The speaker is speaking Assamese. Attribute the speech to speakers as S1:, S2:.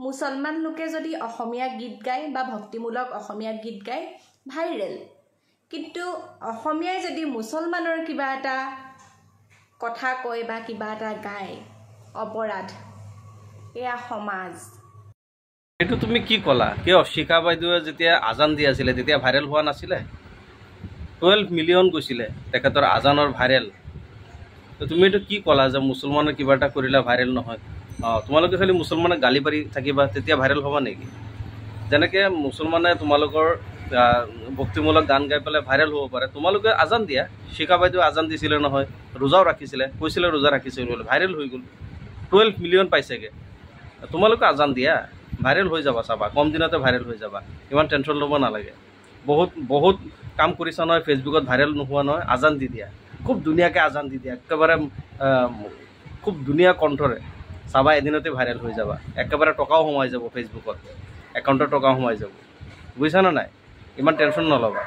S1: মুছলমান লোকে যদি অসমীয়া গীত গায় বা ভক্তিমূলক অসমীয়া গীত গায় ভাইৰেল, কিন্তু অসমীয়াই যদি মুছলমানৰ কিবা এটা কথা কয় বা কিবা এটা গায় অপৰাধ। এয়া সমাজ।
S2: এইটো তুমি কি ক'লা? কিয় শিখা বাইদেৱে যেতিয়া আজান দি আছিলে তেতিয়া ভাইৰেল হোৱা নাছিলে? 12 মিলিয়ন গৈছিলে তেখেতৰ আজানৰ ভাইৰেল। তো তুমি এইটো কি ক'লা যে মুছলমানে কিবা এটা কৰিলে ভাইৰেল নহয়? তোমালোকে খালি মুছলমানে গালি পাৰি থাকিবা তেতিয়া ভাইৰেল হ'বা নেকি? যেনেকৈ মুছলমানে তোমালোকৰ ভক্তিমূলক গান গাই পেলাই ভাইৰেল হ'ব পাৰে, তোমালোকে আজান দিয়া। শিখা বাইদেৱে আজান দিছিলে নহয়, ৰোজাও ৰাখিছিলে, কৈছিলে ৰোজা ৰাখিছিল বুলি, ভাইৰেল হৈ গ'ল, 12 মিলিয়ন পাইছেগৈ। তোমালোকে আজান দিয়া, ভাইৰেল হৈ যাবা, চাবা কম দিনতে ভাইৰেল হৈ যাবা, ইমান টেনশ্যন ল'ব নালাগে। বহুত কাম কৰিছা নহয়, ফেচবুকত ভাইৰেল নোহোৱা নহয়, আজান দি দিয়া, খুব ধুনীয়াকৈ আজান দি দিয়া, একেবাৰে খুব ধুনীয়া কণ্ঠৰে, চাবা এদিনতে ভাইৰেল হৈ যাবা, একেবাৰে টকাও সোমাই যাব ফেচবুকত, একাউণ্টত টকাও সোমাই যাব, বুজিছানে নাই? ইমান টেনশ্যন নল'বা।